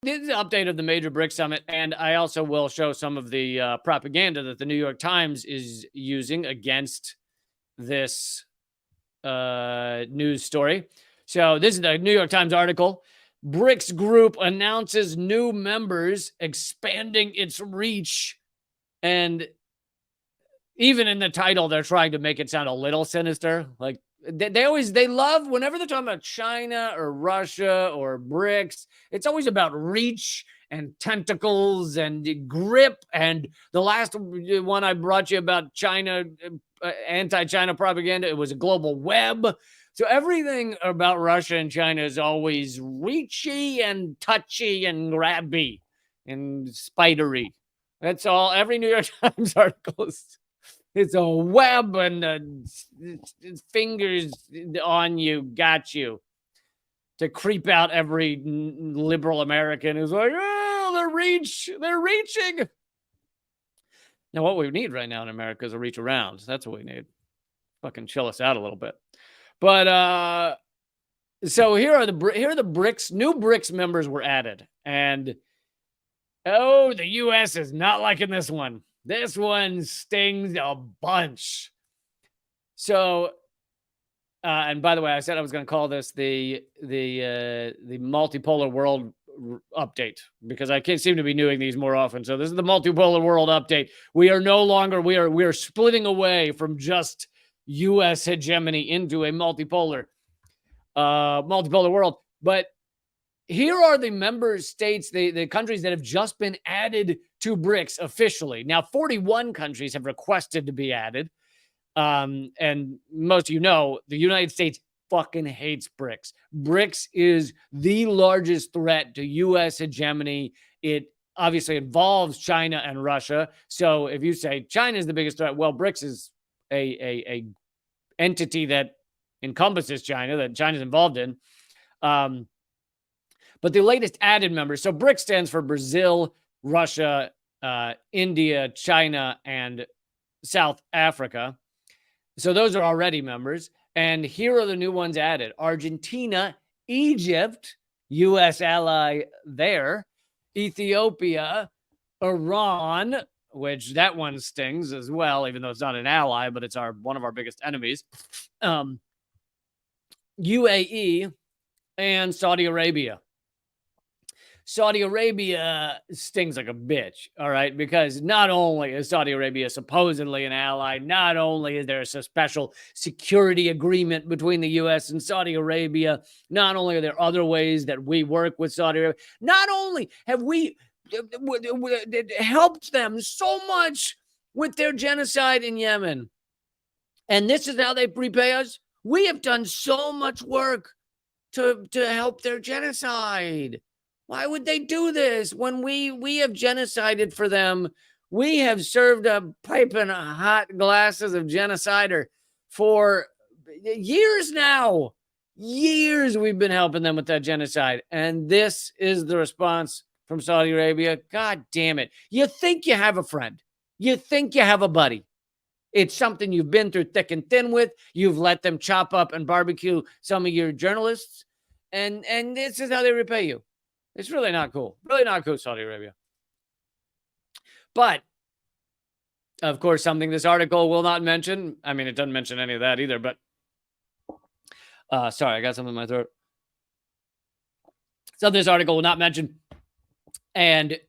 This is an update of the major BRICS summit, and I also will show some of the propaganda that the New York Times is using against this news story. So this is the New York Times article. BRICS group announces new members, expanding its reach. And even in the title, they're trying to make it sound a little sinister. Like they love, whenever they're talking about China or Russia or BRICS, it's always about reach and tentacles and grip. And the last one I brought you about China, anti-China propaganda, it was a global web. So everything about Russia and China is always reachy and touchy and grabby and spidery. That's all. Every New York Times article is, it's a web and fingers on you, got you, to creep out every liberal American who's like, oh, they're reaching. Now, what we need right now in America is a reach around. That's what we need. Fucking chill us out a little bit. But so here are the BRICS. New BRICS members were added, and oh, the U.S. is not liking this one. This one stings a bunch. So, and by the way, I said I was going to call this the multipolar world update, because I can't seem to be doing these more often. So this is the multipolar world update. We are no longer, we are splitting away from just U.S. hegemony into a multipolar world. But here are the member states, the countries that have just been added to BRICS officially. Now, 41 countries have requested to be added. And most of you know, the United States fucking hates BRICS. BRICS is the largest threat to U.S. hegemony. It obviously involves China and Russia. So if you say China is the biggest threat, well, BRICS is a entity that encompasses China, that China's involved in. But the latest added members, so BRICS stands for Brazil, Russia, India, China, and South Africa. So those are already members. And here are the new ones added: Argentina, Egypt, U.S. ally there, Ethiopia, Iran, which that one stings as well, even though it's not an ally, but it's one of our biggest enemies, UAE, and Saudi Arabia. Saudi Arabia stings like a bitch, all right? Because not only is Saudi Arabia supposedly an ally, not only is there a special security agreement between the U.S. and Saudi Arabia, not only are there other ways that we work with Saudi Arabia, not only have we helped them so much with their genocide in Yemen, and this is how they repay us. We have done so much work to help their genocide. Why would they do this when we have genocided for them? We have served up piping hot glasses of genocider for years now. Years we've been helping them with that genocide. And this is the response from Saudi Arabia. God damn it. You think you have a friend. You think you have a buddy. It's something you've been through thick and thin with. You've let them chop up and barbecue some of your journalists. And this is how they repay you. It's really not cool. Really not cool, Saudi Arabia. But, of course, something this article will not mention. I mean, it doesn't mention any of that either, but sorry, I got something in my throat. Something this article will not mention, and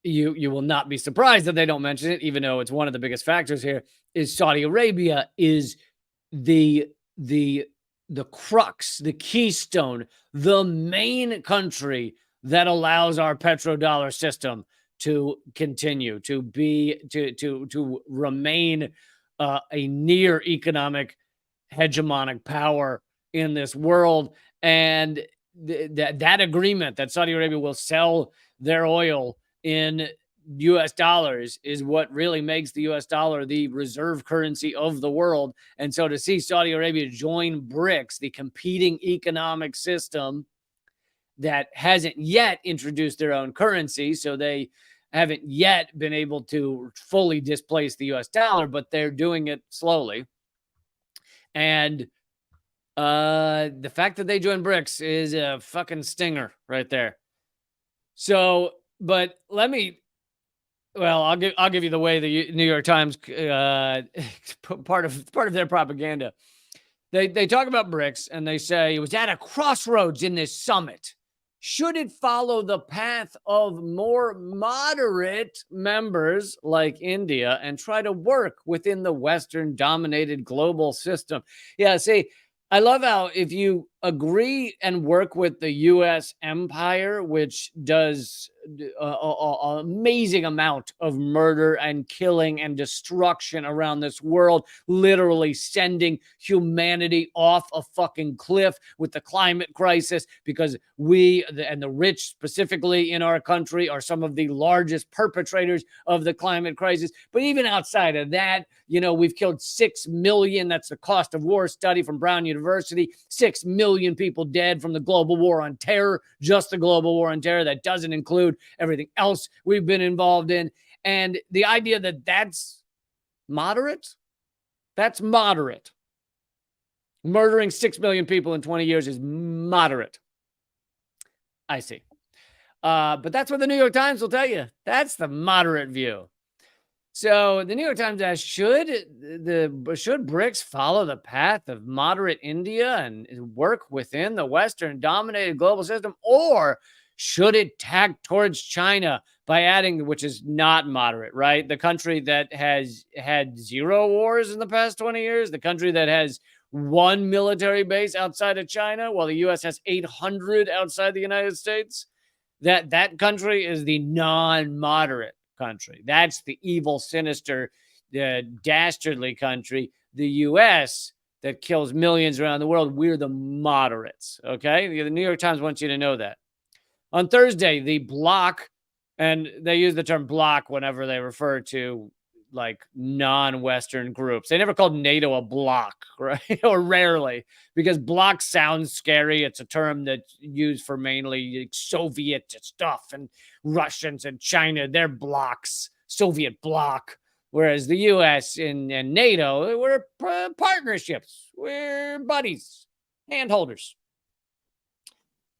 you will not be surprised that they don't mention it, even though it's one of the biggest factors here, is Saudi Arabia is the crux, the keystone, the main country that allows our petrodollar system to continue, to remain a near economic hegemonic power in this world. And that agreement that Saudi Arabia will sell their oil in U.S. dollars is what really makes the U.S. dollar the reserve currency of the world. And so to see Saudi Arabia join BRICS, the competing economic system that hasn't yet introduced their own currency, so they haven't yet been able to fully displace the U.S. dollar, but they're doing it slowly. And the fact that they joined BRICS is a fucking stinger right there. So, but let me. Well, I'll give you the way the New York Times part of their propaganda. They talk about BRICS and they say it was at a crossroads in this summit. Should it follow the path of more moderate members like India and try to work within the Western dominated global system? Yeah, see, I love how if you agree and work with the US empire, which does an amazing amount of murder and killing and destruction around this world, literally sending humanity off a fucking cliff with the climate crisis, because we and the rich specifically in our country are some of the largest perpetrators of the climate crisis. But even outside of that, we've killed 6 million. That's the cost of war study from Brown University. 6 million people dead from the global war on terror, just the global war on terror. That doesn't include everything else we've been involved in. And the idea that that's moderate, Murdering 6 million people in 20 years is moderate. I see. But that's what the New York Times will tell you. That's the moderate view. So the New York Times asks, should BRICS follow the path of moderate India and work within the Western dominated global system, or should it tack towards China by adding, which is not moderate, right? The country that has had 0 wars in the past 20 years, the country that has 1 military base outside of China, while the U.S. has 800 outside the United States. That country is the non-moderate country. That's the evil, sinister, dastardly country. The U.S. that kills millions around the world, we're the moderates, okay? The New York Times wants you to know that. On Thursday, the bloc, and they use the term bloc whenever they refer to like non-Western groups. They never called NATO a bloc, right? Or rarely, because bloc sounds scary. It's a term that's used for mainly Soviet stuff, and Russians and China, they're blocs, Soviet bloc. Whereas the US and NATO, we're partnerships. We're buddies, handholders.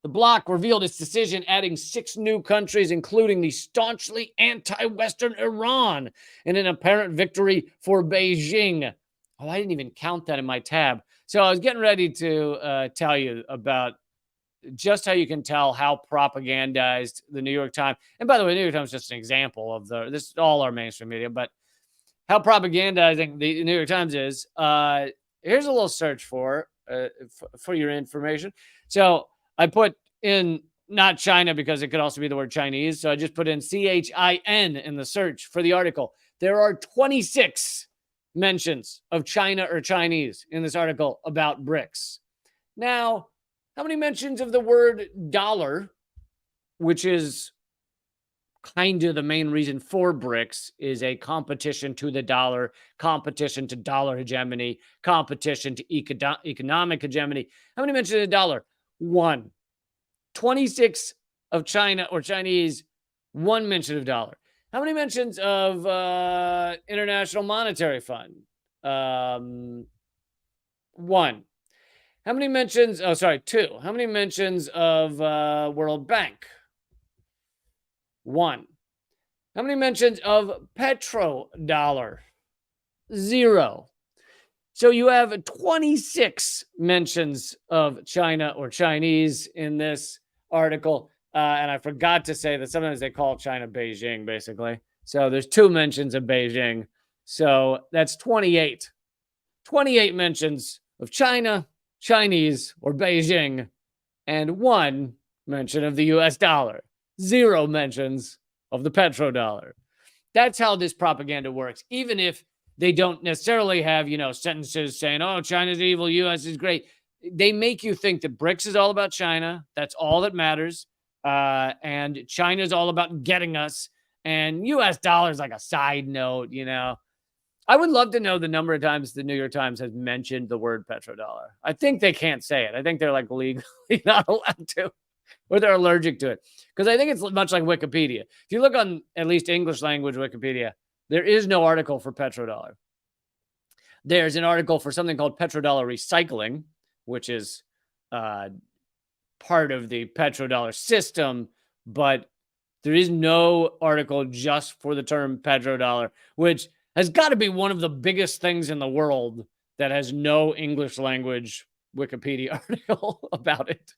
The bloc revealed its decision, adding 6 new countries, including the staunchly anti-Western Iran, in an apparent victory for Beijing. Oh, I didn't even count that in my tab. So I was getting ready to tell you about just how you can tell how propagandized the New York Times. And by the way, the New York Times is just an example of this is all our mainstream media, but how propagandizing the New York Times is. Here's a little search for your information. So I put in not China because it could also be the word Chinese. So I just put in CHIN in the search for the article. There are 26 mentions of China or Chinese in this article about BRICS. Now, how many mentions of the word dollar, which is kind of the main reason for BRICS, is a competition to the dollar, competition to dollar hegemony, competition to economic hegemony. How many mentions of the dollar? 1. 26 of China or Chinese, 1 mention of dollar. How many mentions of International Monetary Fund? 1. How many mentions? 2. How many mentions of World Bank? 1. How many mentions of petrodollar? 0. So you have 26 mentions of China or Chinese in this article. And I forgot to say that sometimes they call China Beijing, basically. So there's 2 mentions of Beijing. So that's 28. 28 mentions of China, Chinese, or Beijing, and 1 mention of the US dollar. 0 mentions of the petrodollar. That's how this propaganda works. Even if they don't necessarily have, sentences saying, oh, China's evil, US is great. They make you think that BRICS is all about China. That's all that matters. And China's all about getting us. And US dollar is like a side note, I would love to know the number of times the New York Times has mentioned the word petrodollar. I think they can't say it. I think they're like legally not allowed to, or they're allergic to it. Because I think it's much like Wikipedia. If you look on at least English language Wikipedia, there is no article for petrodollar. There's an article for something called petrodollar recycling, which is part of the petrodollar system, but There is no article just for the term petrodollar, which has got to be one of the biggest things in the world that has no English language Wikipedia article about it.